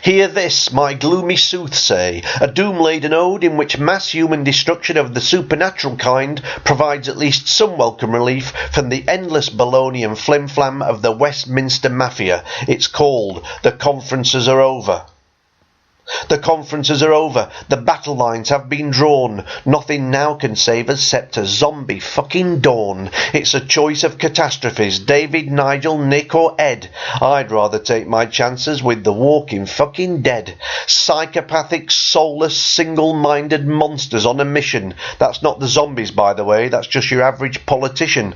Hear this, my gloomy soothsay, a doom-laden ode in which mass human destruction of the supernatural kind provides at least some welcome relief from the endless baloney and flim-flam of the Westminster Mafia. It's called The Conferences Are Over. The conferences are over, the battle lines have been drawn, nothing now can save us except a zombie fucking dawn. It's a choice of catastrophes, David, Nigel, Nick or Ed. I'd rather take my chances with the walking fucking dead. Psychopathic, soulless, single-minded monsters on a mission. That's not the zombies, by the way, that's just your average politician.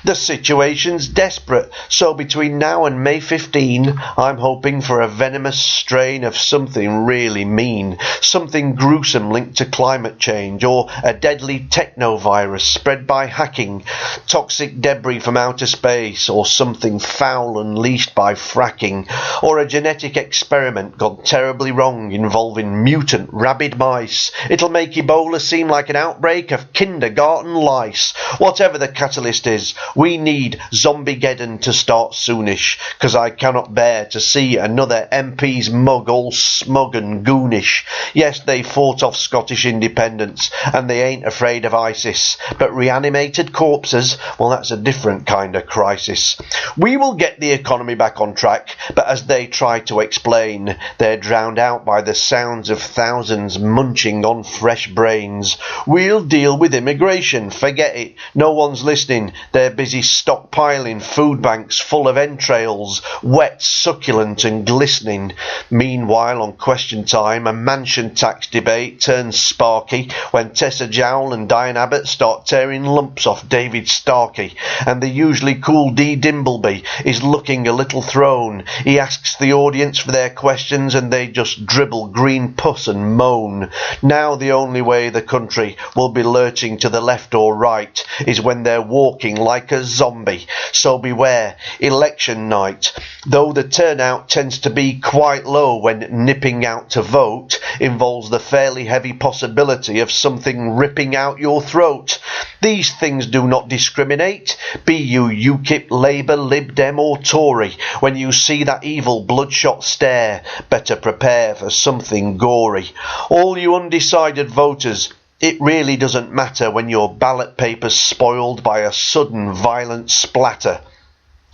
The situation's desperate, so between now and May 15, I'm hoping for a venomous strain of something really mean, something gruesome linked to climate change, or a deadly technovirus spread by hacking, toxic debris from outer space, or something foul unleashed by fracking, or a genetic experiment gone terribly wrong involving mutant rabid mice. It'll make Ebola seem like an outbreak of kindergarten lice. Whatever the catalyst is, we need Zombiegeddon to start soonish, 'cause I cannot bear to see another MP's mug all smug and goonish. Yes, they fought off Scottish independence, and they ain't afraid of ISIS, but reanimated corpses, well, that's a different kind of crisis. We will get the economy back on track, but as they try to explain, they're drowned out by the sounds of thousands munching on fresh brains. We'll deal with immigration, forget it, no one's listening, they're busy stockpiling food banks full of entrails, wet, succulent and glistening. Meanwhile, on Question Time, a mansion tax debate turns sparky when Tessa Jowell and Diane Abbott start tearing lumps off David Starkey, and the usually cool D. Dimbleby is looking a little thrown. He asks the audience for their questions and they just dribble green pus and moan. Now the only way the country will be lurching to the left or right is when they're walking like a zombie. So beware, election night. Though the turnout tends to be quite low when nipping out to vote involves the fairly heavy possibility of something ripping out your throat. These things do not discriminate, be you UKIP, Labour, Lib Dem or Tory. When you see that evil bloodshot stare, better prepare for something gory. All you undecided voters, it really doesn't matter when your ballot paper's spoiled by a sudden violent splatter.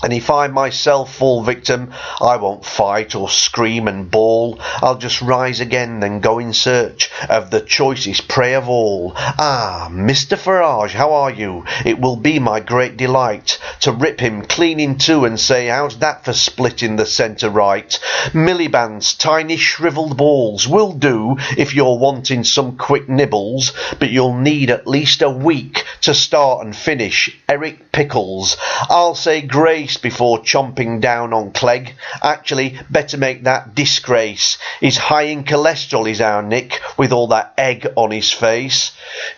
And if I myself fall victim, I won't fight or scream and bawl. I'll just rise again, then go in search of the choicest prey of all. Ah, Mr. Farage, how are you? It will be my great delight to rip him clean in two and say, how's that for splitting the centre-right? Milliband's tiny shrivelled balls will do if you're wanting some quick nibbles, but you'll need at least a week to start and finish Eric Pickles. I'll say grace before chomping down on Clegg. Actually, better make that disgrace. He's high in cholesterol, is our Nick, with all that egg on his face.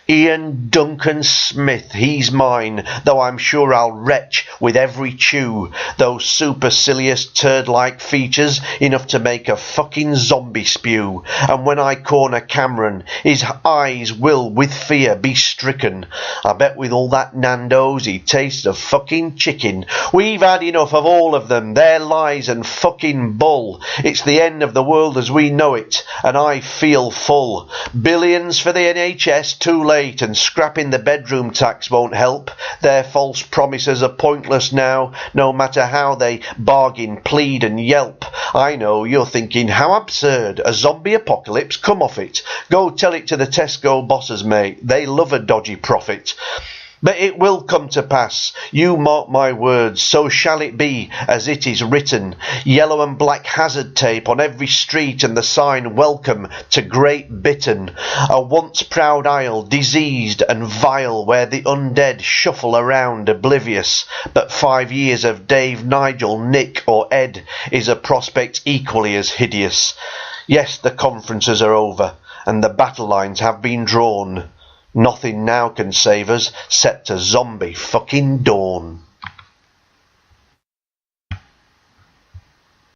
Ian Duncan Smith, he's mine, though I'm sure I'll retch with every chew. Those supercilious turd-like features, enough to make a fucking zombie spew. And when I corner Cameron, his eyes will with fear be stricken. I bet with all that Nando's he tastes of fucking chicken. We've had enough of all of them, their lies and fucking bull. It's the end of the world as we know it, and I feel full. Billions for the NHS, too late, and scrapping the bedroom tax won't help. Their false promises are pointless now, no matter how they bargain, plead and yelp. I know you're thinking, how absurd, a zombie apocalypse, come off it. Go tell it to the Tesco bosses, mate, they love a dodgy profit. But it will come to pass, you mark my words, so shall it be as it is written. Yellow and black hazard tape on every street and the sign welcome to Great Britain. A once proud isle, diseased and vile, where the undead shuffle around oblivious. But 5 years of Dave, Nigel, Nick or Ed is a prospect equally as hideous. Yes, the conferences are over and the battle lines have been drawn. Nothing now can save us except a zombie fucking dawn.